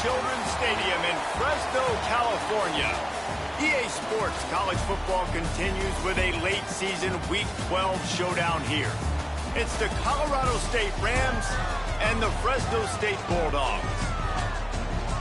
Children's Stadium in Fresno, California. EA Sports College Football continues with a late season Week 12 showdown here. It's the Colorado State Rams and the Fresno State Bulldogs.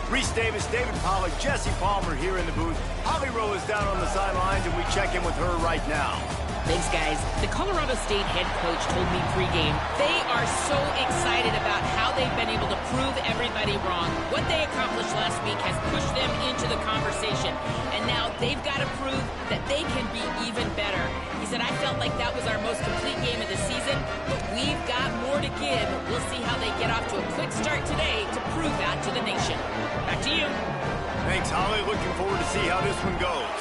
Reese Davis, David Pollack, Jesse Palmer here in the booth. Holly Rowe is down on the sidelines, and we check in with her right now. Thanks, guys. The Colorado State head coach told me pregame they are so excited about how they've been able to prove everybody wrong. What they accomplished last week has pushed them into the conversation, and now they've got to prove that they can be even better. He said, I felt like that was our most complete game of the season, but we've got more to give. We'll see how they get off to a quick start today to prove that to the nation. Back to you. Thanks, Holly. Looking forward to see how this one goes.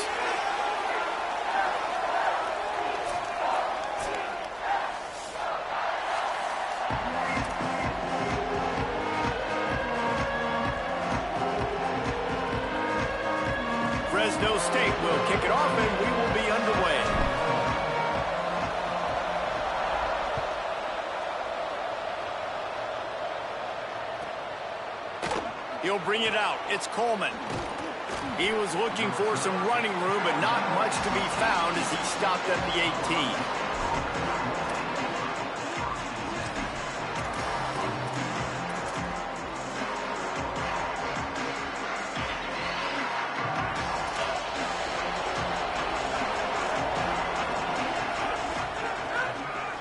Fresno State will kick it off, and we will be underway. He'll bring it out. It's Coleman. He was looking for some running room, but not much to be found as he stopped at the 18.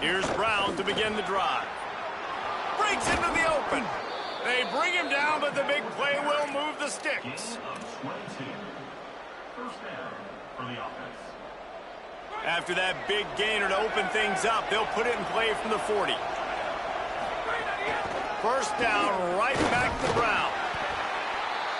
Here's Brown to begin the drive. Breaks into the open. They bring him down, but the big play will move the sticks. After that big gainer to open things up, they'll put it in play from the 40. First down, right back to Brown.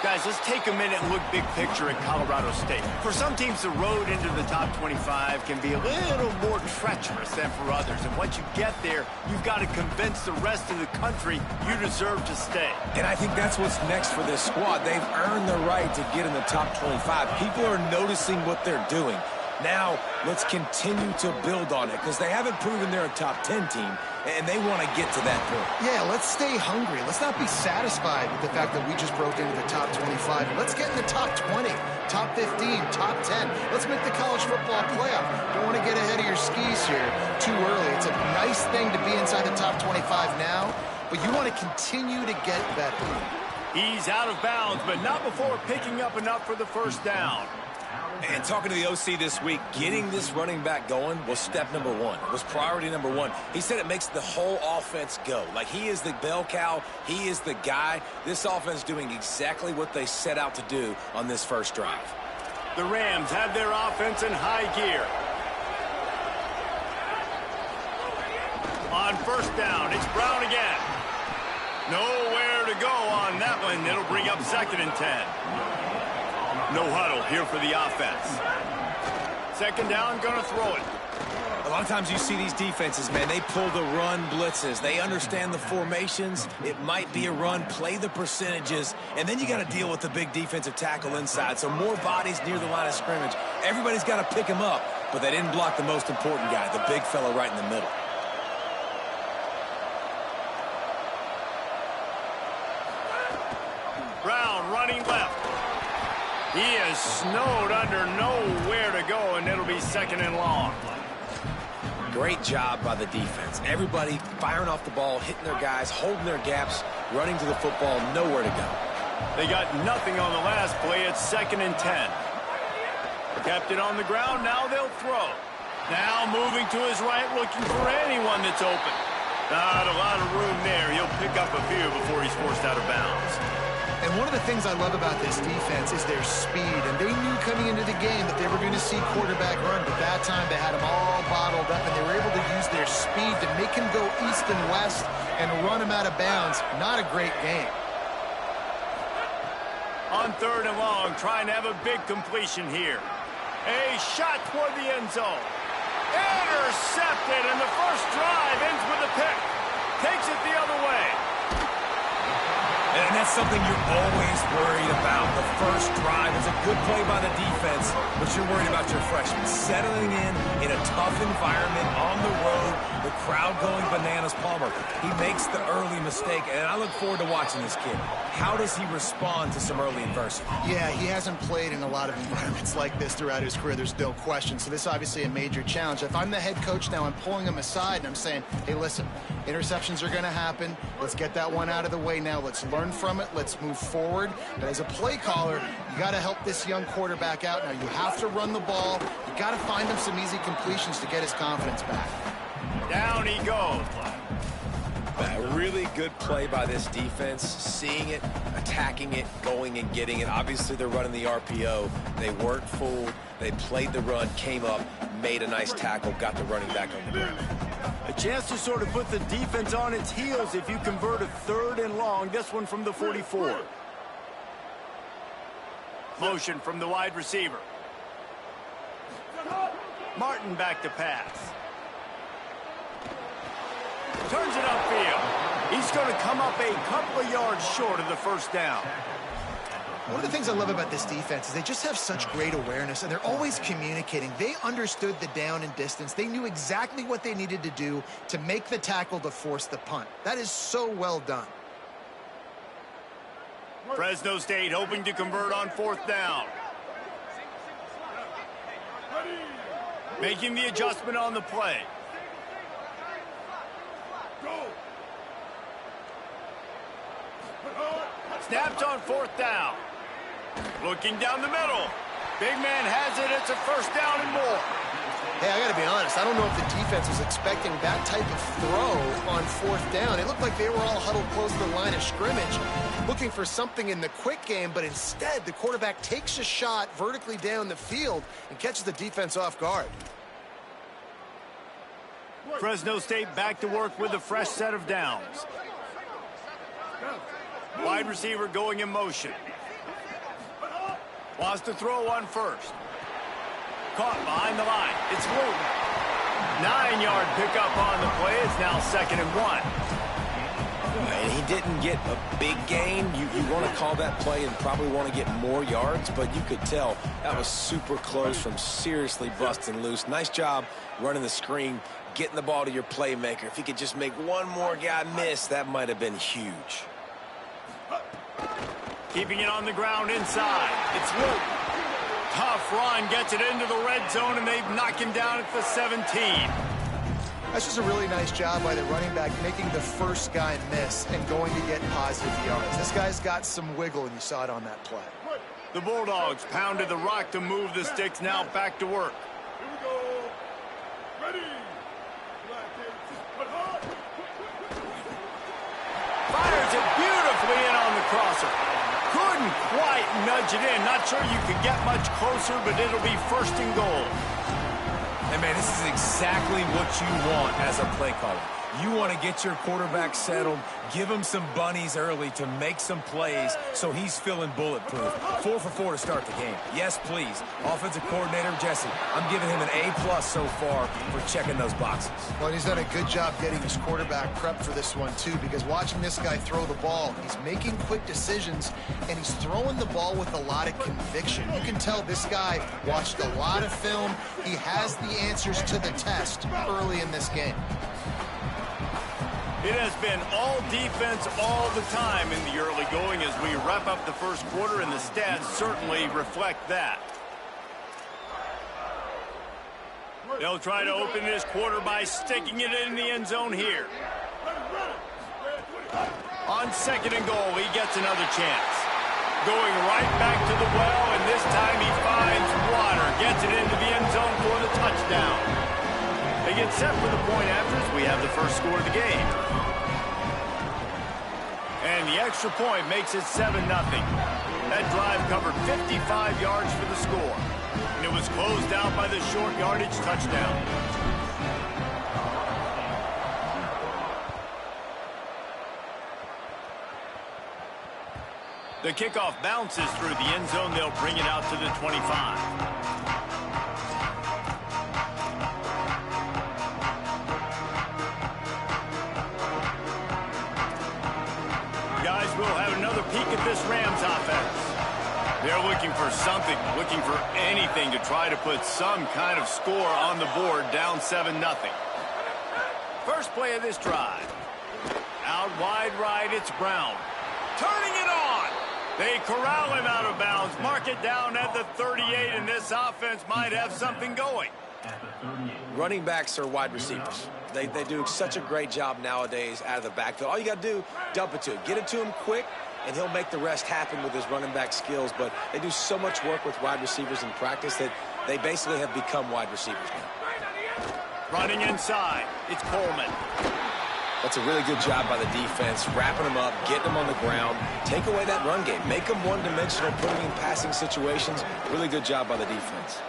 Guys, let's take a minute and look big picture at Colorado State. For some teams, the road into the top 25 can be a little more treacherous than for others. And once you get there, you've got to convince the rest of the country you deserve to stay. And I think that's what's next for this squad. They've earned the right to get in the top 25. People are noticing what they're doing. Now, let's continue to build on it because they haven't proven they're a top 10 team, and they want to get to that point. Yeah, let's stay hungry. Let's not be satisfied with the fact that we just broke into the top 25. Let's get in the top 20, top 15, top 10. Let's make the college football playoff. Don't want to get ahead of your skis here too early. It's a nice thing to be inside the top 25 now, but you want to continue to get better. He's out of bounds, but not before picking up enough for the first down. And talking to the OC this week, getting this running back going was step number one. It was priority number one. He said it makes the whole offense go. Like, he is the bell cow. He is the guy. This offense doing exactly what they set out to do on this first drive. The Rams have their offense in high gear. On first down, it's Brown again. Nowhere to go on that one. It'll bring up 2nd and 10. No huddle here for the offense. 2nd down, gonna throw it. A lot of times you see these defenses, man, they pull the run blitzes. They understand the formations. It might be a run, play the percentages, and then you got to deal with the big defensive tackle inside. So more bodies near the line of scrimmage. Everybody's got to pick him up, but they didn't block the most important guy, the big fella right in the middle. Brown running left. He is snowed under, nowhere to go, and it'll be 2nd and long. Great job by the defense. Everybody firing off the ball, hitting their guys, holding their gaps, running to the football, nowhere to go. They got nothing on the last play. It's 2nd and 10. Kept it on the ground. Now they'll throw. Now moving to his right, looking for anyone that's open. Not a lot of room there. He'll pick up a few before he's forced out of bounds. And one of the things I love about this defense is their speed. And they knew coming into the game that they were going to see quarterback run, but that time they had him all bottled up, and they were able to use their speed to make him go east and west and run him out of bounds. Not a great game. On 3rd and long, trying to have a big completion here. A shot toward the end zone. Intercepted, and the first drive ends with a pick. Takes it the other way. And that's something you're always worried about, the first first drive. It's a good play by the defense, but you're worried about your freshman settling in a tough environment on the road, the crowd going bananas. Palmer, he makes the early mistake, and I look forward to watching this kid. How does he respond to some early adversity? Yeah, he hasn't played in a lot of environments like this throughout his career, there's no question. So this is obviously a major challenge. If I'm the head coach now, I'm pulling him aside and I'm saying, hey, listen, interceptions are going to happen. Let's get that one out of the way now. Let's learn from it. Let's move forward. But as a play caller, you got to help this young quarterback out. Now, you have to run the ball. You got to find him some easy completions to get his confidence back. Down he goes. A really good play by this defense, seeing it, attacking it, going and getting it. Obviously, they're running the RPO. They weren't fooled. They played the run, came up, made a nice tackle, got the running back on the ground. A chance to sort of put the defense on its heels if you convert a 3rd and long. This one from the 44. Motion from the wide receiver. Martin back to pass. Turns it upfield. He's going to come up a couple of yards short of the first down. One of the things I love about this defense is they just have such great awareness, and they're always communicating. They understood the down and distance. They knew exactly what they needed to do to make the tackle to force the punt. That is so well done. Fresno State hoping to convert on 4th down. Making the adjustment on the play. Snapped on 4th down. Looking down the middle. Big man has it. It's a 1st down and more. Hey, I got to be honest. I don't know if the defense was expecting that type of throw on 4th down. It looked like they were all huddled close to the line of scrimmage, looking for something in the quick game, but instead the quarterback takes a shot vertically down the field and catches the defense off guard. Fresno State back to work with a fresh set of downs. Wide receiver going in motion. Wants to throw on 1st. Caught behind the line. It's Wooten. 9-yard pickup on the play. It's now 2nd and 1. And he didn't get a big gain. You want to call that play and probably want to get more yards, but you could tell that was super close from seriously busting loose. Nice job running the screen, getting the ball to your playmaker. If he could just make one more guy miss, that might have been huge. Keeping it on the ground inside. It's Wooten. Tough run, gets it into the red zone, and they've knocked him down at the 17. That's just a really nice job by the running back, making the first guy miss and going to get positive yards. This guy's got some wiggle, and you saw it on that play. The Bulldogs pounded the rock to move the sticks, now back to work. Here we go. Ready. Fires it beautifully in on the crosser. Couldn't quite nudge it in. Not sure you could get much closer, but it'll be 1st and goal. And, man, this is exactly what you want as a play caller. You want to get your quarterback settled, give him some bunnies early to make some plays so he's feeling bulletproof. 4 for 4 to start the game. Yes, please. Offensive coordinator Jesse, I'm giving him an A+ so far for checking those boxes. Well, he's done a good job getting his quarterback prepped for this one, too, because watching this guy throw the ball, he's making quick decisions, and he's throwing the ball with a lot of conviction. You can tell this guy watched a lot of film. He has the answers to the test early in this game. It has been all defense all the time in the early going as we wrap up the first quarter, and the stats certainly reflect that. They'll try to open this quarter by sticking it in the end zone here. On 2nd and goal, he gets another chance. Going right back to the well, and this time he finds water. Gets it into the end zone for the touchdown. They get set for the point after as we have the first score of the game. And the extra point makes it 7-0. That drive covered 55 yards for the score. And it was closed out by the short yardage touchdown. The kickoff bounces through the end zone. They'll bring it out to the 25. We'll have another peek at this Rams offense. They're looking for something, looking for anything to try to put some kind of score on the board, down 7-0. First play of this drive. Out wide right, it's Brown. Turning it on. They corral him out of bounds. Mark it down at the 38, and this offense might have something going. Running backs are wide receivers. They do such a great job nowadays out of the backfield. All you got to do, dump it to him. Get it to him quick, and he'll make the rest happen with his running back skills. But they do so much work with wide receivers in practice that they basically have become wide receivers now. Running inside, it's Coleman. That's a really good job by the defense, wrapping them up, getting them on the ground, take away that run game, make them one-dimensional, put them in passing situations. Really good job by the defense.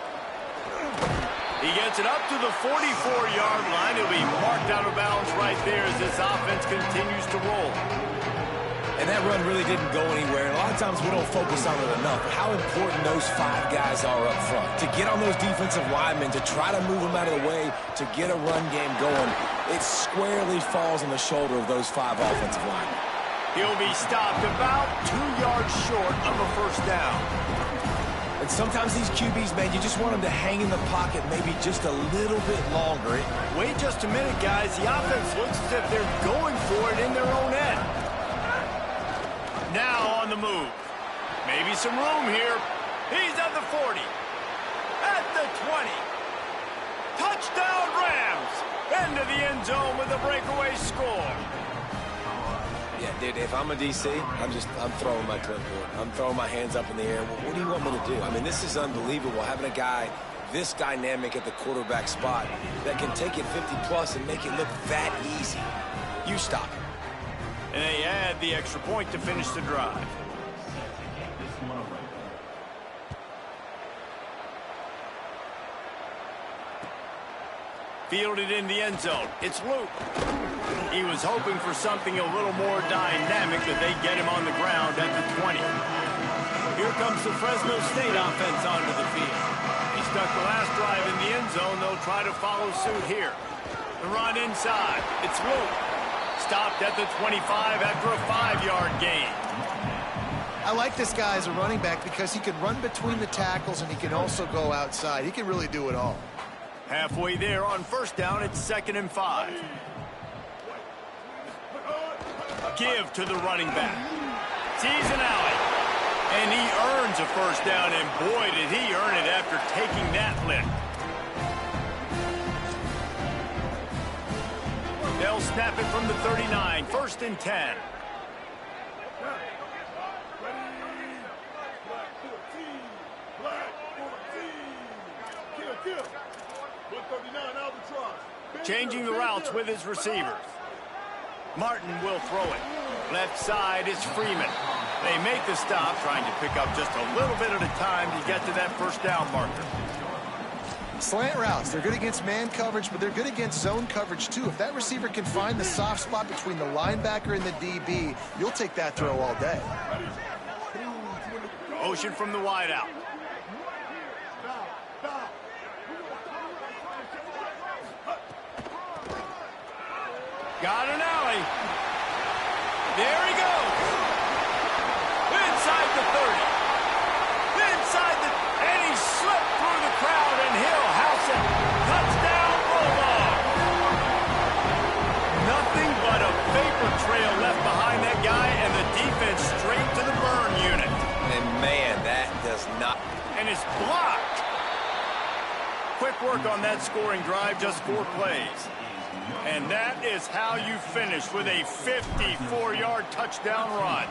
He gets it up to the 44-yard line. He'll be marked out of bounds right there as this offense continues to roll. And that run really didn't go anywhere. And a lot of times we don't focus on it enough. How important those 5 guys are up front. To get on those defensive linemen, to try to move them out of the way, to get a run game going, it squarely falls on the shoulder of those 5 offensive linemen. He'll be stopped about 2 yards short of a first down. And sometimes these QBs, man, you just want them to hang in the pocket maybe just a little bit longer. Wait just a minute, guys. The offense looks as if they're going for it in their own end. Now on the move. Maybe some room here. He's at the 40. At the 20. Touchdown Rams. Into the end zone with a breakaway score. Yeah, dude, if I'm a DC, I'm throwing my clipboard. I'm throwing my hands up in the air. Well, what do you want me to do? I mean, this is unbelievable, having a guy this dynamic at the quarterback spot that can take it 50-plus and make it look that easy. You stop him. And they add the extra point to finish the drive. Fielded in the end zone. It's Luke. He was hoping for something a little more dynamic, but they get him on the ground at the 20. Here comes the Fresno State offense onto the field. He stuck the last drive in the end zone. They'll try to follow suit here. The run inside. It's Luke. Stopped at the 25 after a 5-yard gain. I like this guy as a running back because he can run between the tackles and he can also go outside. He can really do it all. Halfway there on first down, it's 2nd and 5. Give to the running back. Sees an alley. And he earns a first down, and boy, did he earn it after taking that lick. They'll snap it from the 39, 1st and 10. Changing the routes with his receivers. Martin will throw it. Left side is Freeman. They make the stop, trying to pick up just a little bit at a time to get to that first down marker. Slant routes, they're good against man coverage, but they're good against zone coverage too. If that receiver can find the soft spot between the linebacker and the DB, you'll take that throw all day. Motion from the wide out. Got an alley. There he goes. Inside the 30. Inside the... And he slipped through the crowd, and he'll house it. Touchdown, Bulldog. Nothing but a vapor trail left behind that guy, and the defense straight to the burn unit. And, man, that does not... And it's blocked. Quick work on that scoring drive, just 4 plays. And that is how you finish with a 54-yard touchdown run.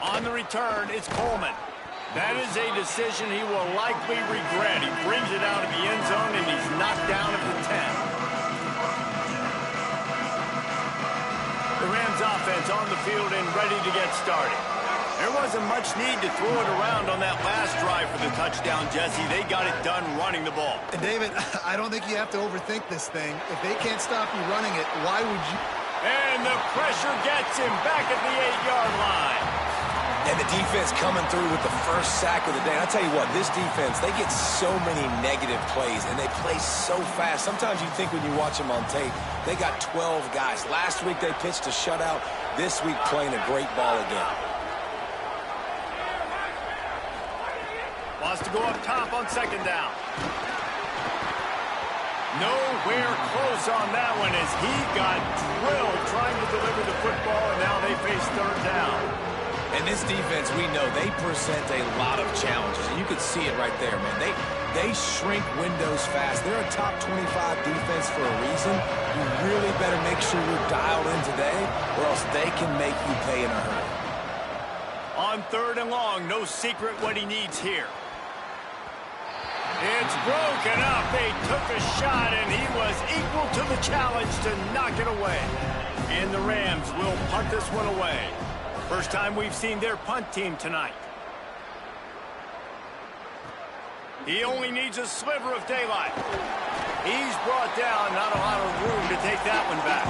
On the return, it's Coleman. That is a decision he will likely regret. He brings it out of the end zone, and he's knocked down at the 10. The Rams offense on the field and ready to get started. There wasn't much need to throw it around on that last drive for the touchdown, Jesse. They got it done running the ball. And David, I don't think you have to overthink this thing. If they can't stop you running it, why would you? And the pressure gets him back at the 8-yard line. And the defense coming through with the first sack of the day. And I tell you what, this defense, they get so many negative plays, and they play so fast. Sometimes you think when you watch them on tape, they got 12 guys. Last week they pitched a shutout. This week playing a great ball again. Wants to go up top on second down. Nowhere close on that one as he got drilled trying to deliver the football, and now they face third down. And this defense, we know, they present a lot of challenges. And you can see it right there, man. They shrink windows fast. They're a top 25 defense for a reason. You really better make sure you're dialed in today, or else they can make you pay in a hurry. On third and long, no secret what he needs here. It's broken up. They took a shot, and he was equal to the challenge to knock it away. And the Rams will punt this one away. First time we've seen their punt team tonight. He only needs a sliver of daylight. He's brought down, not a lot of room to take that one back.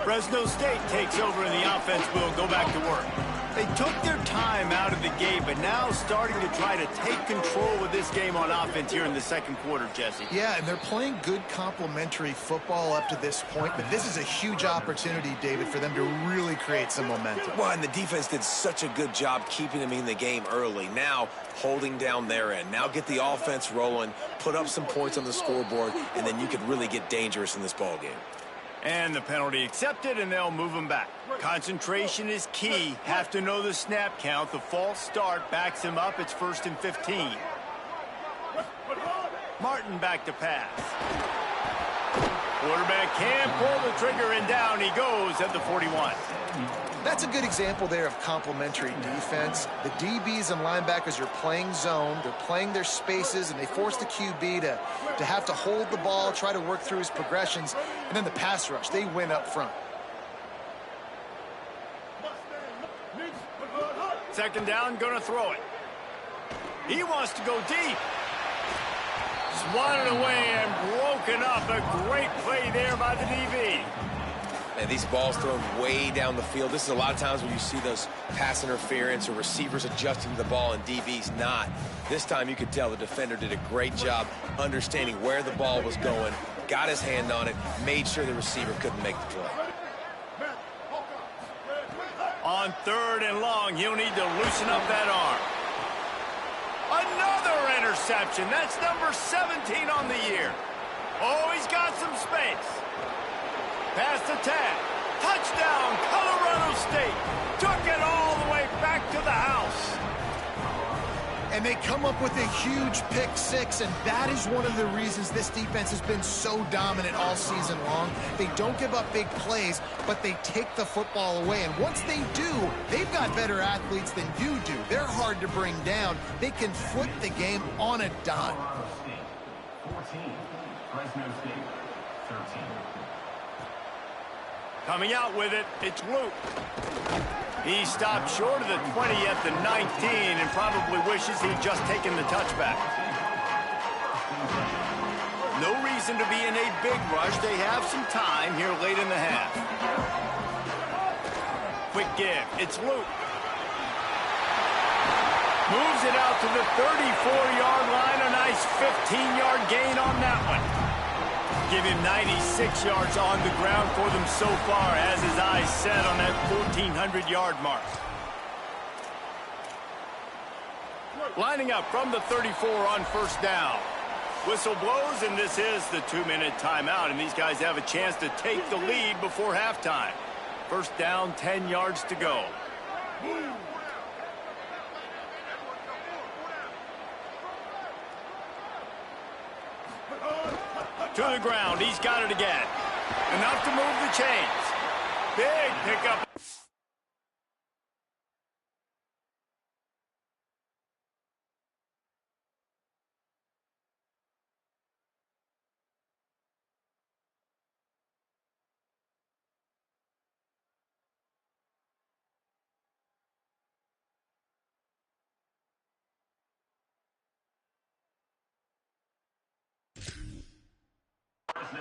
Fresno State takes over and the offense will go back to work. They took their time out of the game, but now starting to try to take control of this game on offense here in the second quarter, Jesse. Yeah, and they're playing good complementary football up to this point, but this is a huge opportunity, David, for them to really create some momentum. Well, and the defense did such a good job keeping them in the game early. Now, holding down their end. Now get the offense rolling, put up some points on the scoreboard, and then you could really get dangerous in this ball game. And the penalty accepted, and they'll move him back. Concentration is key. Have to know the snap count. The false start backs him up. It's 1st and 15. Martin back to pass. Quarterback can pull the trigger, and down he goes at the 41. That's a good example there of complementary defense. The DBs and linebackers are playing zone. They're playing their spaces, and they force the QB to have to hold the ball, try to work through his progressions, and then the pass rush. They win up front. Second down, gonna throw it. He wants to go deep. Swatted away and broken up. A great play there by the DB. And these balls thrown way down the field. This is a lot of times when you see those pass interference or receivers adjusting to the ball and DBs not. This time you could tell the defender did a great job understanding where the ball was going, got his hand on it, made sure the receiver couldn't make the play. On third and long, he'll need to loosen up that arm. Another interception. That's number 17 on the year. Oh, he's got some space. Pass the tag. Touchdown, Colorado State. Took it all the way back to the house. And they come up with a huge pick six, and that is one of the reasons this defense has been so dominant all season long. They don't give up big plays, but they take the football away. And once they do, they've got better athletes than you do. They're hard to bring down. They can flip the game on a dime. 14, Fresno State, 13. Coming out with it, it's Luke. He stopped short of the 20 at the 19 and probably wishes he'd just taken the touchback. No reason to be in a big rush. They have some time here late in the half. Quick give. It's Luke. Moves it out to the 34-yard line. A nice 15-yard gain on that one. Give him 96 yards on the ground for them so far, as his eyes set on that 1,400-yard mark. Lining up from the 34 on first down. Whistle blows, and this is the 2-minute timeout, and these guys have a chance to take the lead before halftime. First down, 10 yards to go. To the ground. He's got it again. Enough to move the chains. Big pickup.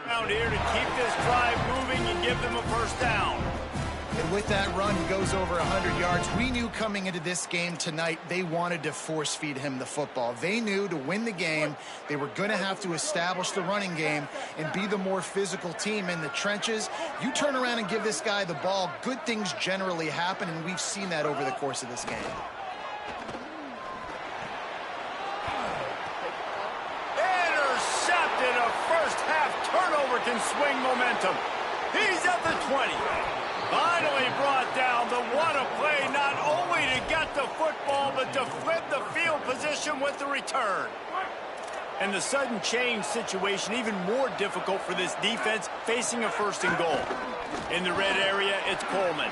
Down here to keep this drive moving and give them a first down. And with that run, he goes over 100 yards. We knew coming into this game tonight, they wanted to force feed him the football. They knew to win the game, they were going to have to establish the running game and be the more physical team in the trenches. You turn around and give this guy the ball, good things generally happen, and we've seen that over the course of this game. Intercepted. A first half turnover can swing momentum. He's at the 20. Finally brought down. The what a play, not only to get the football, but to flip the field position with the return. And the sudden change situation even more difficult for this defense facing a first and goal. In the red area, it's Coleman.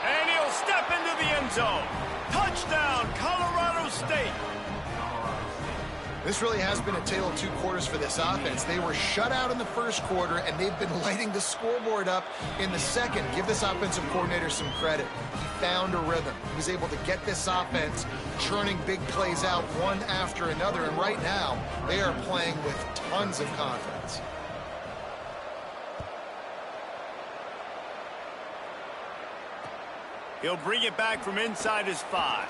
And he'll step into the end zone. Touchdown, Colorado State. This really has been a tale of two quarters for this offense. They were shut out in the first quarter, and they've been lighting the scoreboard up in the second. Give this offensive coordinator some credit. He found a rhythm. He was able to get this offense churning big plays out one after another, and right now they are playing with tons of confidence. He'll bring it back from inside his 5.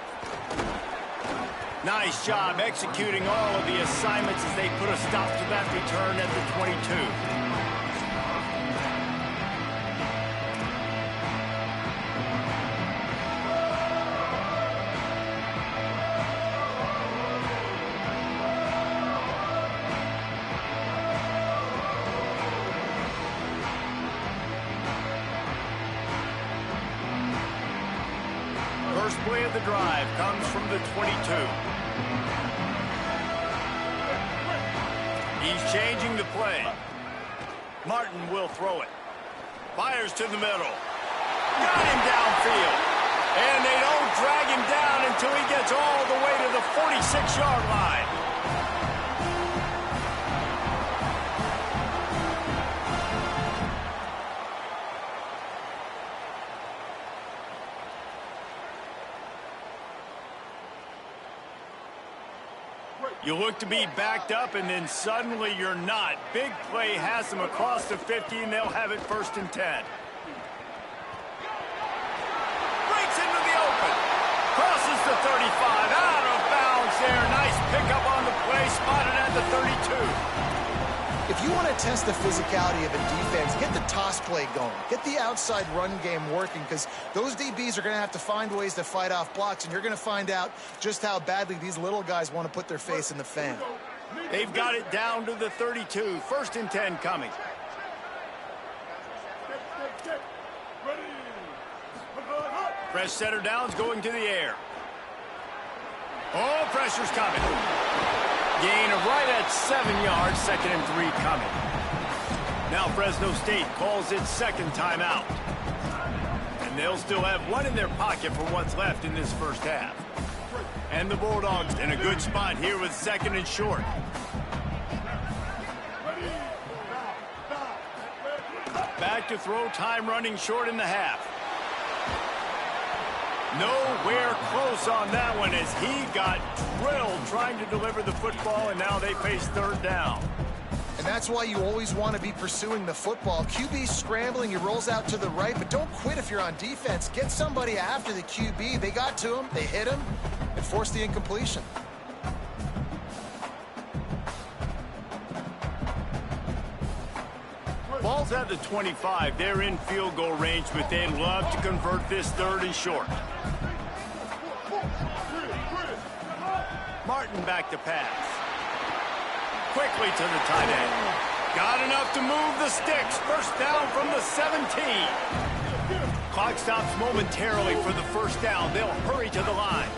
Nice job executing all of the assignments as they put a stop to that return at the 22. First play of the drive comes from the 22. He's changing the play. Martin will throw it. Fires to the middle. Got him downfield. And they don't drag him down until he gets all the way to the 46-yard line. You look to be backed up, and then suddenly you're not. Big play has them across the 50, and they'll have it first and 10. Breaks into the open. Crosses the 35. Out of bounds there. Nice pickup on the play. Spotted at the 32. If you want to test the physicality of a defense, get the toss play going. Get the outside run game working, because those DBs are going to have to find ways to fight off blocks, and you're going to find out just how badly these little guys want to put their face in the fan. They've got it down to the 32. First and 10 coming. Fresh setter downs going to the air. Oh, pressure's coming. Gain of right at 7 yards, 2nd and 3 coming. Now Fresno State calls its second timeout. And they'll still have one in their pocket for what's left in this first half. And the Bulldogs in a good spot here with 2nd and short. Back to throw, time running short in the half. Nowhere close on that one as he got drilled trying to deliver the football, and now they face 3rd down. And that's why you always want to be pursuing the football. QB scrambling, he rolls out to the right, but don't quit if you're on defense. Get somebody after the QB. They got to him, they hit him, and forced the incompletion. Ball's at the 25. They're in field goal range, but they'd love to convert this 3rd and short. Martin back to pass. Quickly to the tight end. Got enough to move the sticks. First down from the 17. Clock stops momentarily for the first down. They'll hurry to the line.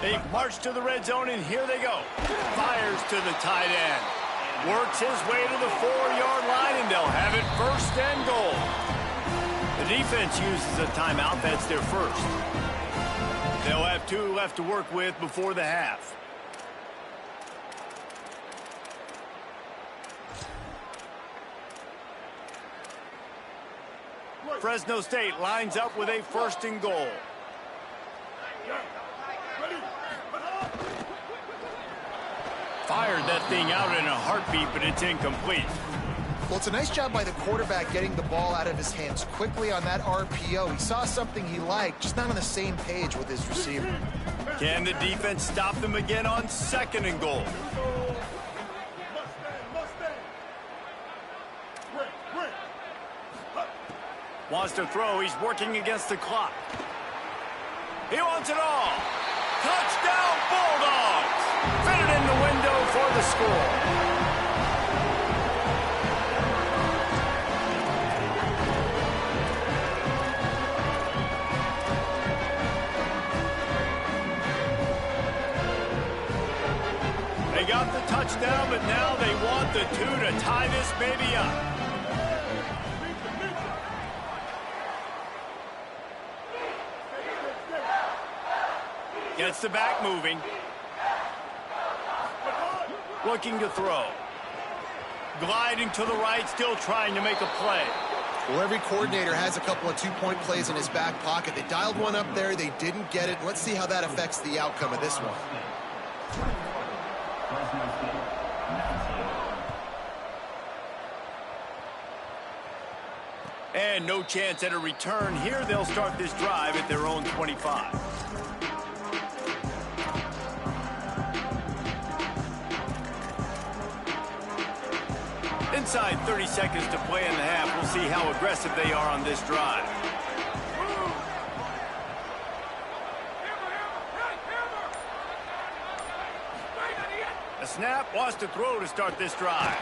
They march to the red zone, and here they go. Fires to the tight end. Works his way to the 4-yard line, and they'll have it 1st and goal. The defense uses a timeout. That's their first. They'll have 2 left to work with before the half. Fresno State lines up with a 1st and goal. Fires fired that thing out in a heartbeat, but it's incomplete. Well, it's a nice job by the quarterback getting the ball out of his hands quickly on that RPO. He saw something he liked, just not on the same page with his receiver. Can the defense stop them again on 2nd and goal? Wants to throw. He's working against the clock. He wants it all. Touchdown, Bulldogs! Fitted in the window for the score. They got the touchdown, but now they want the 2 to tie this baby up. Gets the back moving. Looking to throw. Gliding to the right, still trying to make a play. Well, every coordinator has a couple of two-point plays in his back pocket. They dialed one up there. They didn't get it. Let's see how that affects the outcome of this one. And no chance at a return here. They'll start this drive at their own 25. Inside 30 seconds to play in the half. We'll see how aggressive they are on this drive. A snap, wants to throw to start this drive.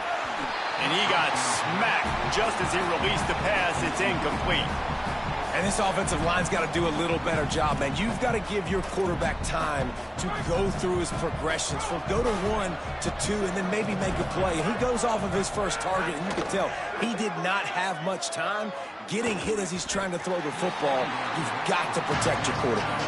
And he got smacked just as he released the pass. It's incomplete. And this offensive line's got to do a little better job, man. You've got to give your quarterback time to go through his progressions. From go to 1 to 2 and then maybe make a play. And he goes off of his first target, and you can tell he did not have much time getting hit as he's trying to throw the football. You've got to protect your quarterback.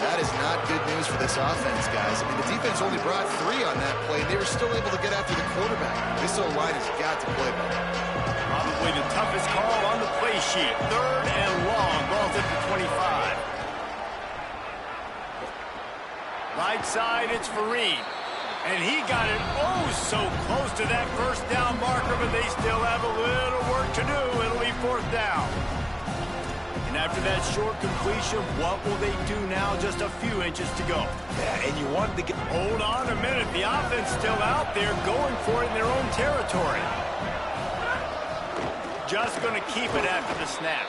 That is not good news for this offense, guys. I mean, the defense only brought 3 on that play, and they were still able to get after the quarterback. This O-line has got to play better. Probably the toughest call on the play sheet. 3rd and long. Ball's at the 25. Right side, it's Fareed. And he got it oh so close to that first down marker, but they still have a little work to do. It'll be 4th down. And after that short completion, what will they do now? Just a few inches to go. Yeah, and you wanted to get... Hold on a minute. The offense still out there going for it in their own territory. Just going to keep it after the snap.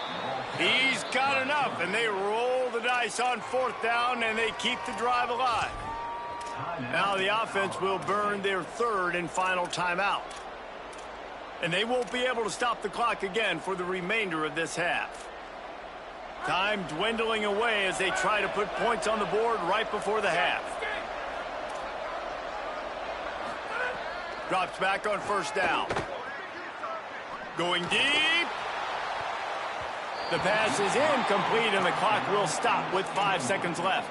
He's got enough, and they roll the dice on 4th down, and they keep the drive alive. Now the offense will burn their 3rd and final timeout. And they won't be able to stop the clock again for the remainder of this half. Time dwindling away as they try to put points on the board right before the half. Drops back on 1st down. Going deep. The pass is incomplete, and the clock will stop with 5 seconds left.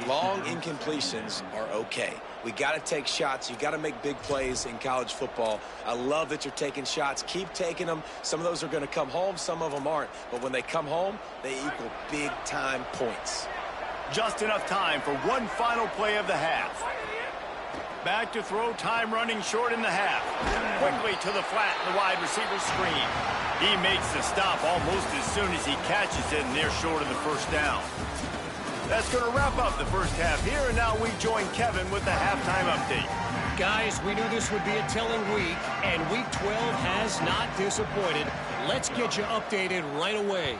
Long incompletions are okay. We got to take shots. You got to make big plays in college football. I love that you're taking shots. Keep taking them. Some of those are going to come home. Some of them aren't. But when they come home, they equal big-time points. Just enough time for one final play of the half. Back to throw, time running short in the half. Quickly to the flat, the wide receiver screen. He makes the stop almost as soon as he catches it, and they're short of the 1st down. That's going to wrap up the first half here, and now we join Kevin with the halftime update. Guys, we knew this would be a telling week, and Week 12 has not disappointed. Let's get you updated right away.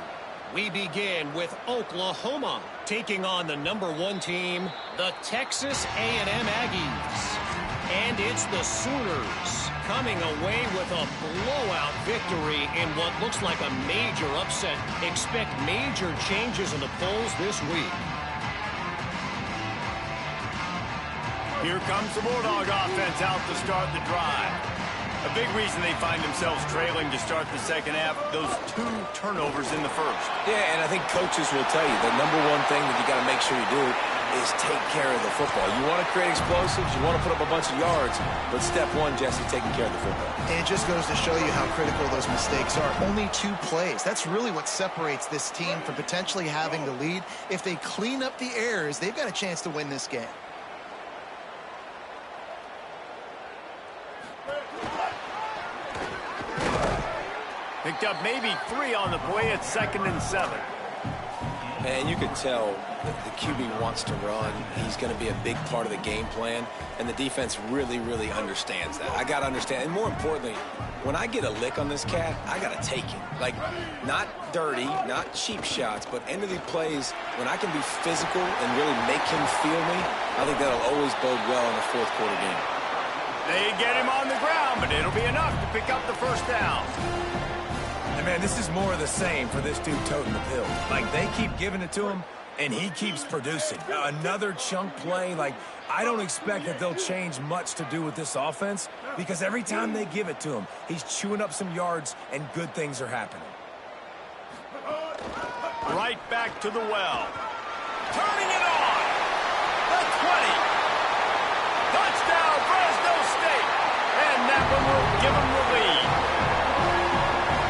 We begin with Oklahoma taking on the #1 team, the Texas A&M Aggies. And it's the Sooners coming away with a blowout victory in what looks like a major upset. Expect major changes in the polls this week. Here comes the Bulldog offense out to start the drive. A big reason they find themselves trailing to start the second half, those 2 turnovers in the first. Yeah, and I think coaches will tell you the #1 thing that you got to make sure you do is take care of the football. You want to create explosives, you want to put up a bunch of yards, but step 1, Jesse, taking care of the football. And it just goes to show you how critical those mistakes are. Only 2 plays. That's really what separates this team from potentially having the lead. If they clean up the errors, they've got a chance to win this game. Picked up maybe 3 on the play at 2nd and 7. And you can tell that the QB wants to run. He's going to be a big part of the game plan, and the defense really, really understands that. I got to understand, and more importantly, when I get a lick on this cat, I got to take it. Like, not dirty, not cheap shots, but end of the plays, when I can be physical and really make him feel me, I think that'll always bode well in the fourth quarter game. They get him on the ground, but it'll be enough to pick up the first down. And man, this is more of the same for this dude toting the pill. Like, they keep giving it to him, and he keeps producing. Another chunk play. Like, I don't expect that they'll change much to do with this offense, because every time they give it to him, he's chewing up some yards, and good things are happening. Right back to the well. Turning it on. The 20. Touchdown, Fresno State. And that one will give them the lead.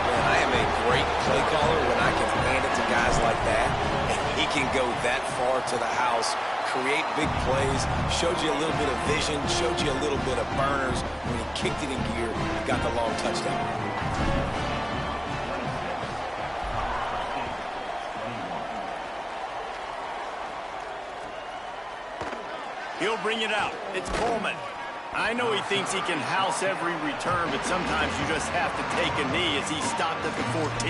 Man, I am a great play caller when I can hand it to guys like that, and he can go that far to the house, create big plays, showed you a little bit of vision, showed you a little bit of burners. When he kicked it in gear, he got the long touchdown. He'll bring it out. It's Coleman. I know he thinks he can house every return, but sometimes you just have to take a knee as he stopped at the 14.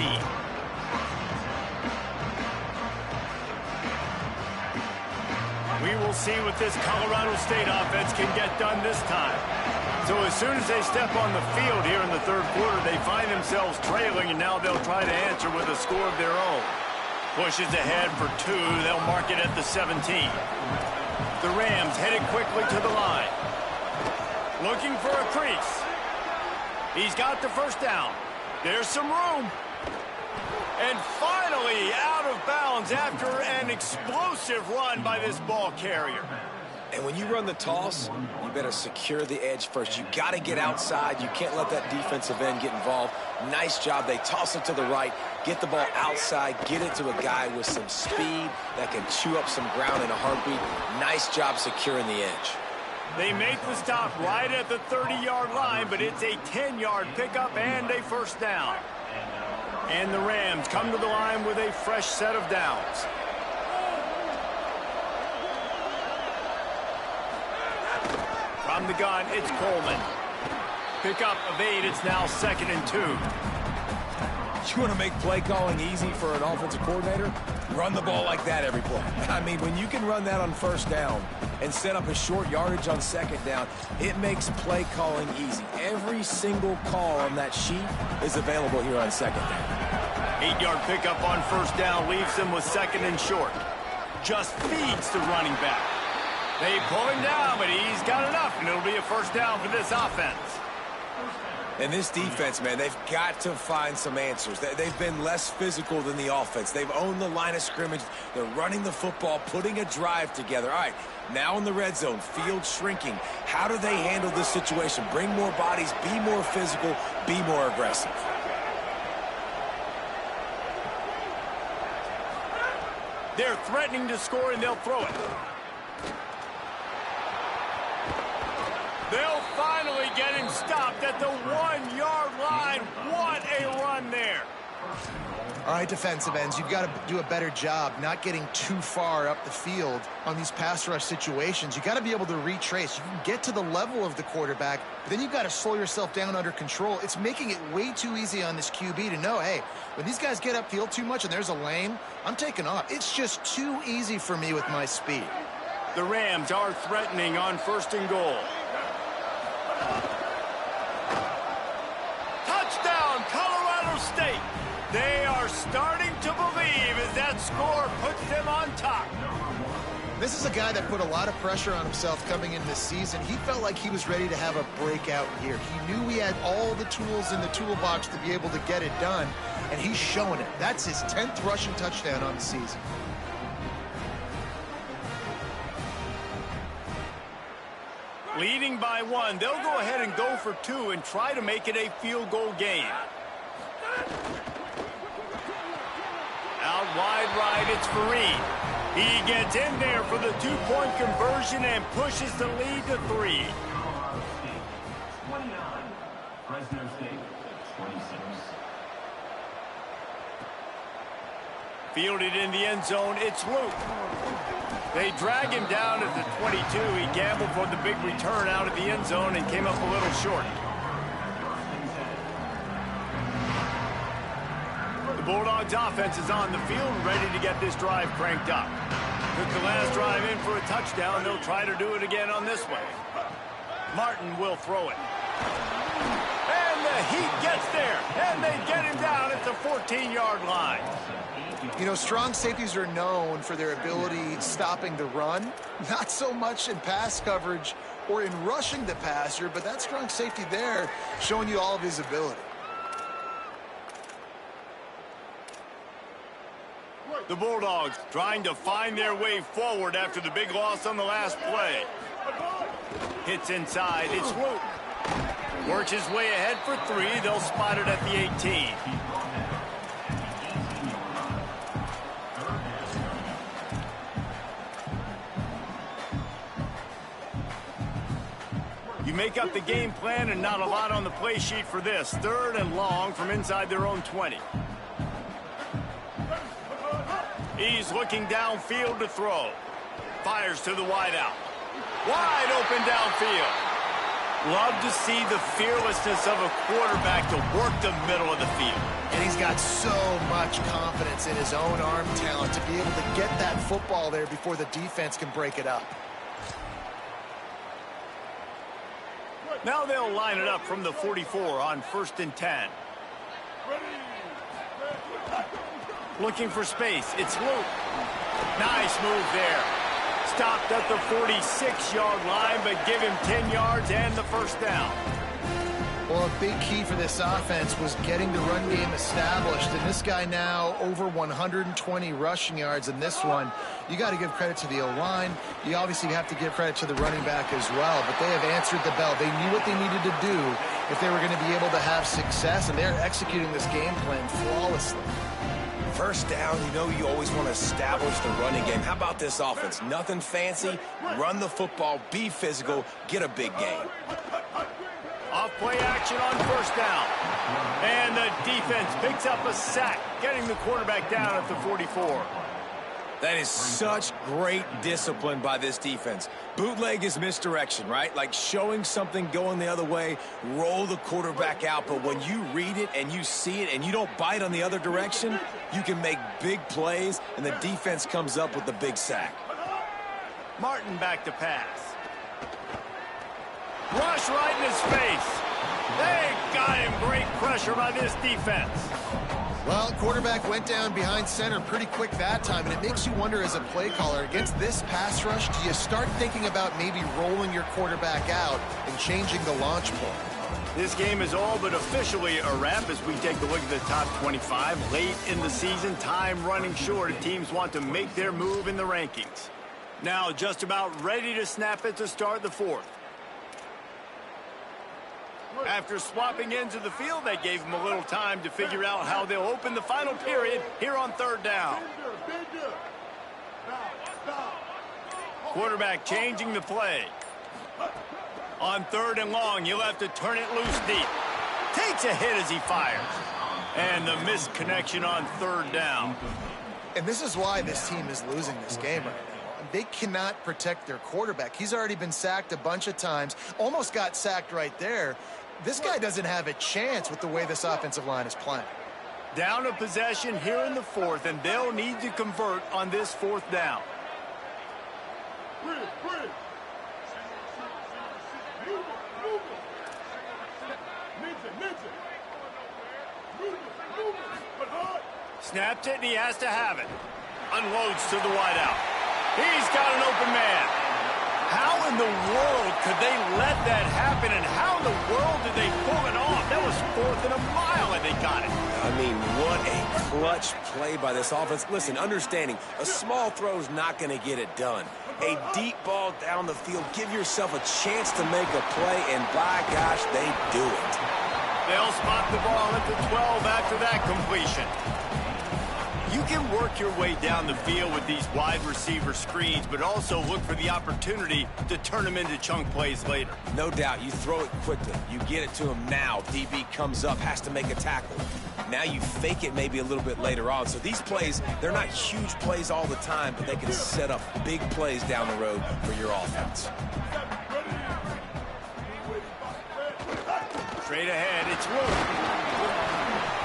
We will see what this Colorado State offense can get done this time. So as soon as they step on the field here in the third quarter, they find themselves trailing, and now they'll try to answer with a score of their own. Pushes ahead for 2. They'll mark it at the 17. The Rams headed quickly to the line. Looking for a crease. He's got the first down. There's some room. And finally out of bounds after an explosive run by this ball carrier. And when you run the toss, you better secure the edge first. You got to get outside. You can't let that defensive end get involved. Nice job. They toss it to the right, get the ball outside, get it to a guy with some speed that can chew up some ground in a heartbeat. Nice job securing the edge. They make the stop right at the 30-yard line, but it's a 10-yard pickup and a first down. And the Rams come to the line with a fresh set of downs. From the gun, it's Coleman. Pickup of 8, it's now 2nd and 2. You want to make play calling easy for an offensive coordinator? Run the ball like that every play. I mean, when you can run that on first down and set up a short yardage on second down, it makes play calling easy. Every single call on that sheet is available here on second down. 8-yard pickup on first down leaves him with 2nd and short. Just feeds the running back. They pull him down, but he's got enough, and it'll be a first down for this offense. And this defense, man, they've got to find some answers. They've been less physical than the offense. They've owned the line of scrimmage. They're running the football, putting a drive together. All right, now in the red zone, field shrinking. How do they handle this situation? Bring more bodies, be more physical, be more aggressive. They're threatening to score, and they'll throw it. They'll finally get him stopped at the 1-yard line. What a run there. All right, defensive ends, you've got to do a better job not getting too far up the field on these pass rush situations. You got to be able to retrace. You can get to the level of the quarterback, but then you've got to slow yourself down under control. It's making it way too easy on this QB to know, hey, when these guys get upfield too much and there's a lane, I'm taking off. It's just too easy for me with my speed. The Rams are threatening on 1st and goal. Touchdown, Colorado State. They are starting to believe as that score puts them on top. This is a guy that put a lot of pressure on himself coming into this season. He felt like he was ready to have a breakout year. He knew he had all the tools in the toolbox to be able to get it done, and he's showing it. That's his 10th rushing touchdown on the season. Leading by 1, they'll go ahead and go for 2 and try to make it a field goal game. Out wide right, it's Fareed. He gets in there for the 2-point conversion and pushes the lead to 3. Colorado State 29, Fresno State 26. Fielded in the end zone, it's Luke. They drag him down at the 22. He gambled for the big return out of the end zone and came up a little short. The Bulldogs offense is on the field, ready to get this drive cranked up. Took the last drive in for a touchdown. They'll try to do it again on this one. Martin will throw it. And the Heat gets there, and they get him down at the 14-yard line. You know, strong safeties are known for their ability stopping the run, not so much in pass coverage or in rushing the passer, but that strong safety there showing you all of his ability. The Bulldogs trying to find their way forward after the big loss on the last play. Hits inside, it's Luke. Works his way ahead for 3. They'll spot it at the 18. You make up the game plan and not a lot on the play sheet for this. 3rd and long from inside their own 20. He's looking downfield to throw. Fires to the wideout. Wide open downfield. Love to see the fearlessness of a quarterback to work the middle of the field. And he's got so much confidence in his own arm talent to be able to get that football there before the defense can break it up. Now they'll line it up from the 44 on 1st and 10. Looking for space. It's Luke. Nice move there. Stopped at the 46-yard line, but give him 10 yards and the first down. Well, a big key for this offense was getting the run game established. And this guy now over 120 rushing yards in this one. You got to give credit to the O-line. You obviously have to give credit to the running back as well. But they have answered the bell. They knew what they needed to do if they were going to be able to have success. And they're executing this game plan flawlessly. First down, you know you always want to establish the running game. How about this offense? Nothing fancy. Run the football, be physical, get a big gain. Off play action on 1st down. And the defense picks up a sack, getting the quarterback down at the 44. That is such great discipline by this defense. Bootleg is misdirection, right? Like showing something going the other way, roll the quarterback out. But when you read it and you see it and you don't bite on the other direction, you can make big plays, and the defense comes up with the big sack. Martin back to pass. Rush right in his face. They got him. Great pressure by this defense. Well, quarterback went down behind center pretty quick that time, and it makes you wonder as a play caller, against this pass rush, do you start thinking about maybe rolling your quarterback out and changing the launch point? This game is all but officially a wrap as we take a look at the top 25. Late in the season, time running short, and teams want to make their move in the rankings. Now just about ready to snap it to start the 4th. After swapping ends of the field, that gave them a little time to figure out how they'll open the final period here on 3rd down. Quarterback changing the play. On 3rd and long, you'll have to turn it loose deep. Takes a hit as he fires. And the missed connection on 3rd down. And this is why this team is losing this game right now. They cannot protect their quarterback. He's already been sacked a bunch of times. Almost got sacked right there. This guy doesn't have a chance with the way this offensive line is playing. Down a possession here in the 4th, and they'll need to convert on this 4th down. Snapped it, and he has to have it. Unloads to the wideout. He's got an open man. How in the world could they let that happen, and how in the world did they pull it off? That was 4th and a mile, and they got it. I mean, what a clutch play by this offense. Listen, understanding, a small throw is not going to get it done. A deep ball down the field, give yourself a chance to make a play, and by gosh, they do it. They'll spot the ball at the 12 after that completion. You can work your way down the field with these wide receiver screens, but also look for the opportunity to turn them into chunk plays later. No doubt, you throw it quickly. You get it to him now. DB comes up, has to make a tackle. Now you fake it maybe a little bit later on. So these plays, they're not huge plays all the time, but they can set up big plays down the road for your offense. Straight ahead, it's Luke.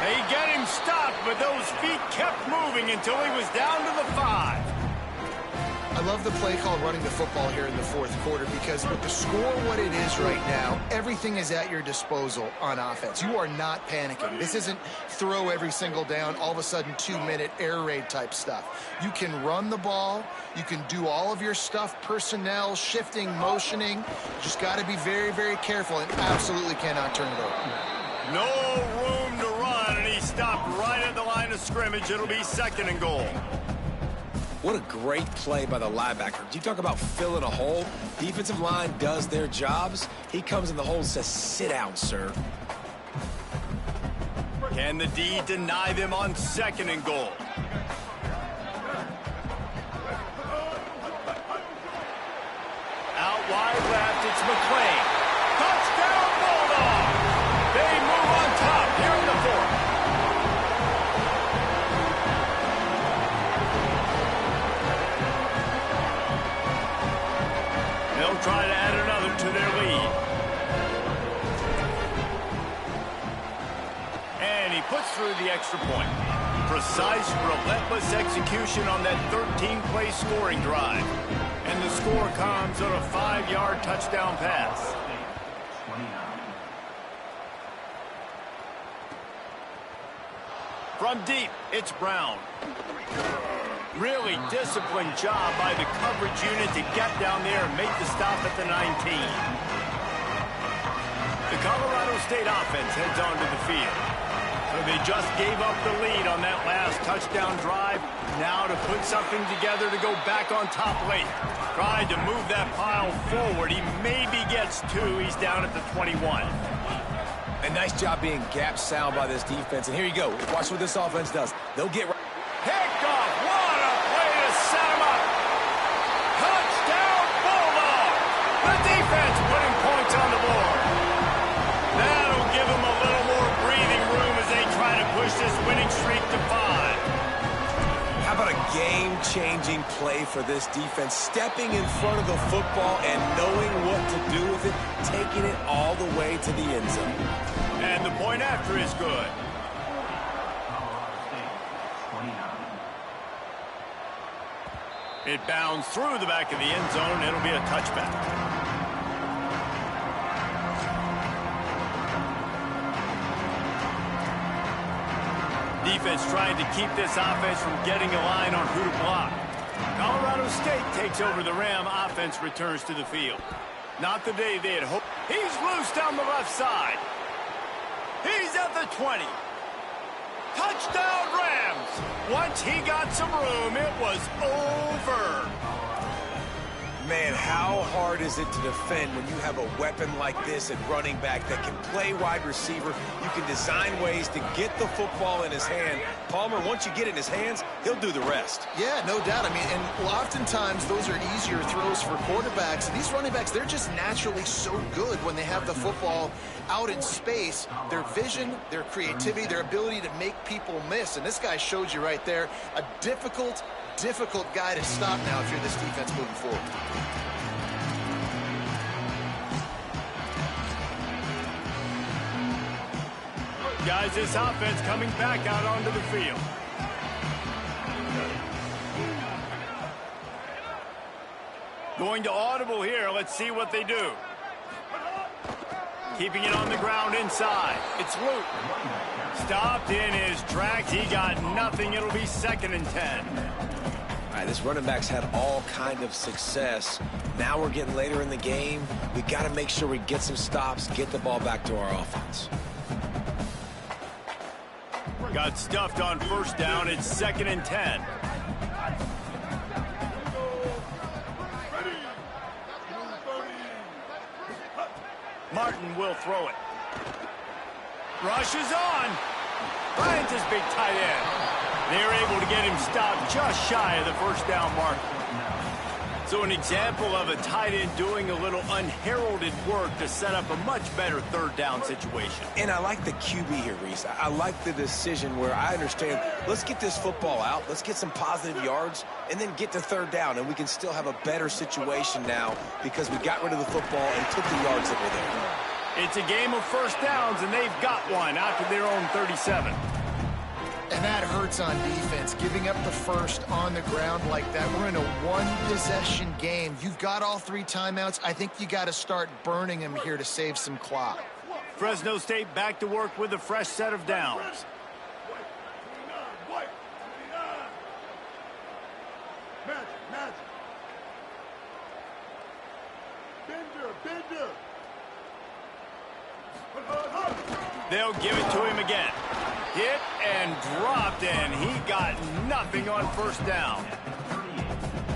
They get him stopped, but those feet kept moving until he was down to the 5. I love the play call running the football here in the fourth quarter because with the score what it is right now, everything is at your disposal on offense. You are not panicking. This isn't throw every single down, all of a sudden 2-minute air raid type stuff. You can run the ball. You can do all of your stuff, personnel, shifting, motioning. You just got to be very, very careful and absolutely cannot turn it over. No room to run, and he stopped right at the line of scrimmage. It'll be 2nd and goal. What a great play by the linebacker. You talk about filling a hole. Defensive line does their jobs. He comes in the hole and says, sit down, sir. Can the D deny them on 2nd and goal? Out wide left, it's McClain. Touchdown, Bulldog! They move on top here in the 4th. They'll try to add another to their lead. And he puts through the extra point. Precise, relentless execution on that 13-play scoring drive. And the score comes on a 5-yard touchdown pass. From deep, it's Brown. Really disciplined job by the coverage unit to get down there and make the stop at the 19. The Colorado State offense heads onto the field. So they just gave up the lead on that last touchdown drive. Now to put something together to go back on top late. Tried to move that pile forward. He maybe gets 2. He's down at the 21. A nice job being gap sound by this defense. And here you go. Watch what this offense does. They'll get right. Picked off. What a play to set him up. Touchdown, Bulldog. The defense putting points on the board. That'll give them a little more breathing room as they try to push this winning streak to 5. How about a game-changing play for this defense? Stepping in front of the football and knowing what to do with it, taking it all the way to the end zone. And the point after is good. It bounds through the back of the end zone. It'll be a touchback. Defense trying to keep this offense from getting a line on who to block. Colorado State takes over the Ram. Offense returns to the field. Not the day they had hoped. He's loose down the left side. He's at the 20. Touchdown, Rams! Once he got some room, it was over. Man, how hard is it to defend when you have a weapon like this at running back that can play wide receiver? You can design ways to get the football in his hand. Palmer, once you get it in his hands, he'll do the rest. Yeah, no doubt. I mean, and oftentimes those are easier throws for quarterbacks. These running backs, they're just naturally so good when they have the football out in space. Their vision, their creativity, their ability to make people miss. And this guy showed you right there a difficult guy to stop now if you're this defense moving forward. Guys, this offense coming back out onto the field. Going to audible here. Let's see what they do. Keeping it on the ground inside. It's Luke. Stopped in his tracks. He got nothing. It'll be 2nd and 10. All right, this running back's had all kind of success. Now we're getting later in the game. We got to make sure we get some stops, get the ball back to our offense. Got stuffed on 1st down. It's 2nd and 10. Martin will throw it. Rushes on. Finds his big tight end. They're able to get him stopped just shy of the 1st down mark. So an example of a tight end doing a little unheralded work to set up a much better third down situation. And I like the QB here, Reese. I like the decision where I understand, let's get this football out, let's get some positive yards, and then get to third down, and we can still have a better situation now because we got rid of the football and took the yards that were there. It's a game of first downs, and they've got one out to their own 37. And that hurts on defense, giving up the first on the ground like that. We're in a one-possession game. You've got all 3 timeouts. I think you got to start burning them here to save some clock. Fresno State back to work with a fresh set of downs. They'll give it to him again. Hit and dropped, and he got nothing on first down.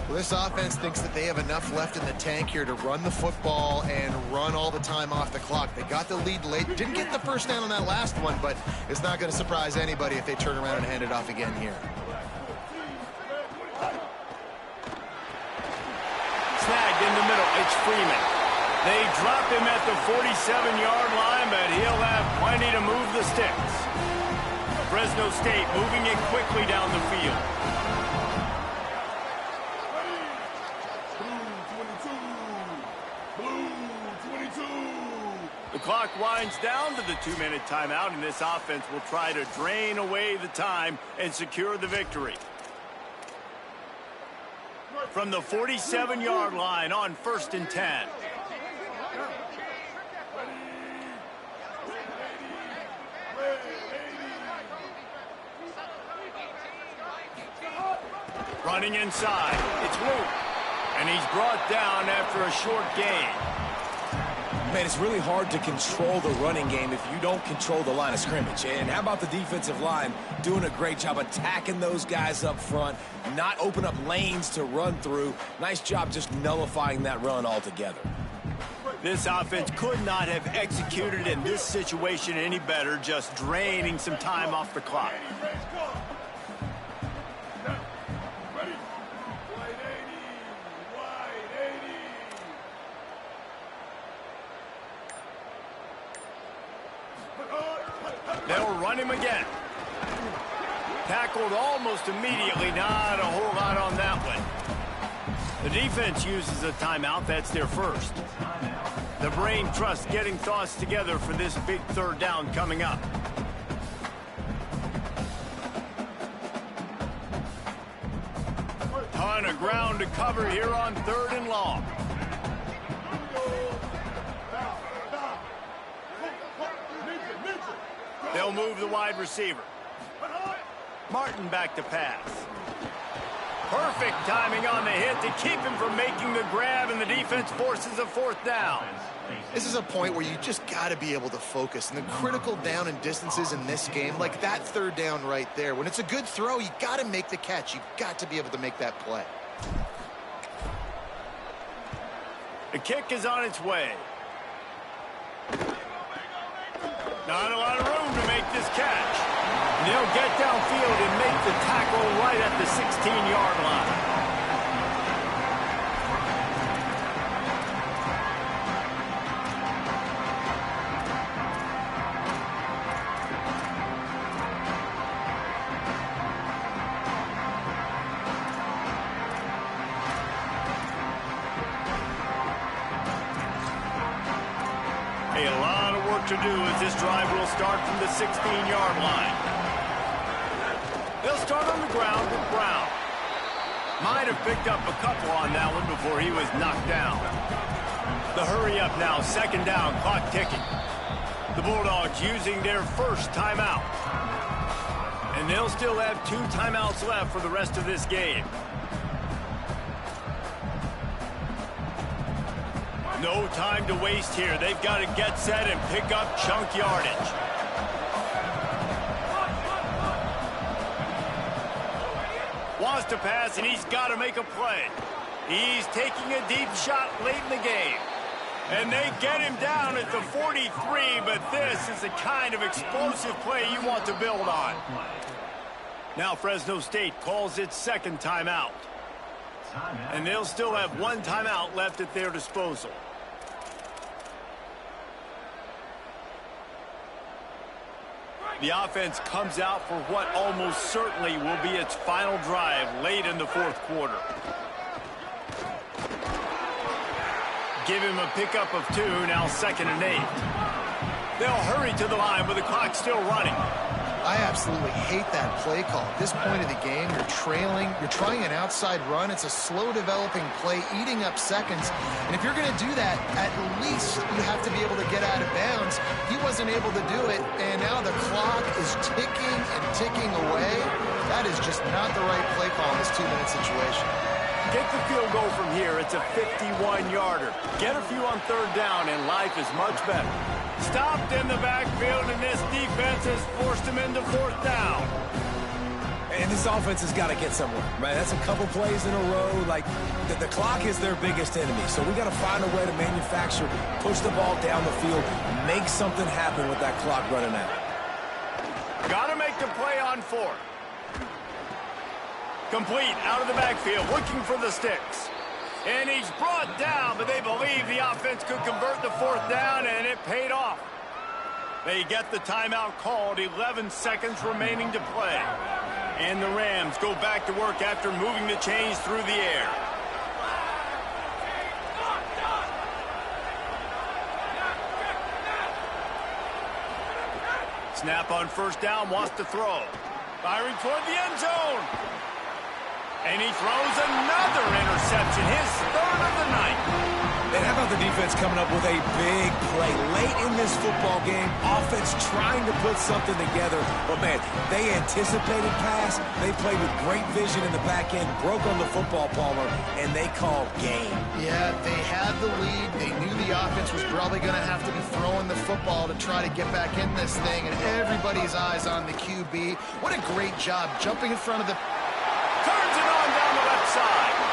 Well, this offense thinks that they have enough left in the tank here to run the football and run all the time off the clock. They got the lead late. Didn't get the first down on that last one, but it's not going to surprise anybody if they turn around and hand it off again here. Snagged in the middle. It's Freeman. They drop him at the 47-yard line, but he'll have plenty to move the sticks. Fresno State moving it quickly down the field. The clock winds down to the 2-minute timeout, and this offense will try to drain away the time and secure the victory. From the 47-yard line on 1st and 10. Running inside, it's Luke, and he's brought down after a short gain. Man, it's really hard to control the running game if you don't control the line of scrimmage. And how about the defensive line doing a great job attacking those guys up front, not open up lanes to run through. Nice job just nullifying that run altogether. This offense could not have executed in this situation any better, just draining some time off the clock. They'll run him again. Tackled almost immediately. Not a whole lot on that one. The defense uses a timeout. That's their first. The brain trust getting thoughts together for this big third down coming up. Ton of ground to cover here on 3rd and long. They'll move the wide receiver. Martin back to pass. Perfect timing on the hit to keep him from making the grab, and the defense forces a 4th down. This is a point where you just got to be able to focus. And the critical down and distances in this game, like that 3rd down right there, when it's a good throw, you got to make the catch. You've got to be able to make that play. The kick is on its way. Not a lot of room to make this catch. And they'll get downfield and make the tackle right at the 16-yard line. A lot of work to do as this drive will start from the 16-yard line. They'll start on the ground with Brown. Might have picked up a couple on that one before he was knocked down. The hurry up now, 2nd down, clock ticking. The Bulldogs using their first timeout. And they'll still have 2 timeouts left for the rest of this game. No time to waste here. They've got to get set and pick up chunk yardage. Wants to pass, and he's got to make a play. He's taking a deep shot late in the game. And they get him down at the 43, but this is the kind of explosive play you want to build on. Now Fresno State calls its 2nd timeout. And they'll still have one timeout left at their disposal. The offense comes out for what almost certainly will be its final drive late in the fourth quarter. Give him a pickup of 2, now 2nd and 8. They'll hurry to the line with the clock still running. I absolutely hate that play call. At this point of the game, you're trailing, you're trying an outside run. It's a slow developing play, eating up seconds. And if you're going to do that, at least you have to be able to get out of bounds. He wasn't able to do it, and now the clock is ticking and ticking away. That is just not the right play call in this 2-minute situation. Take the field goal from here. It's a 51-yarder. Get a few on 3rd down, and life is much better. Stopped in the backfield, and this defense has forced him into 4th down. And this offense has got to get somewhere, right? That's a couple plays in a row. Like, the clock is their biggest enemy. So we got to find a way to manufacture, push the ball down the field, make something happen with that clock running out. Got to make the play on 4th. Complete out of the backfield, looking for the sticks. And he's brought down, but they believe the offense could convert the 4th down, and it paid off. They get the timeout called, 11 seconds remaining to play. And the Rams go back to work after moving the chains through the air. Snap on 1st down, wants to throw. Firing toward the end zone. And he throws another interception, his 3rd of the night. And how about the defense coming up with a big play late in this football game? Offense trying to put something together. But, man, they anticipated pass. They played with great vision in the back end, broke on the football, Palmer, and they called game. Yeah, they had the lead. They knew the offense was probably going to have to be throwing the football to try to get back in this thing, and everybody's eyes on the QB. What a great job jumping in front of the... Turns it on down the left side.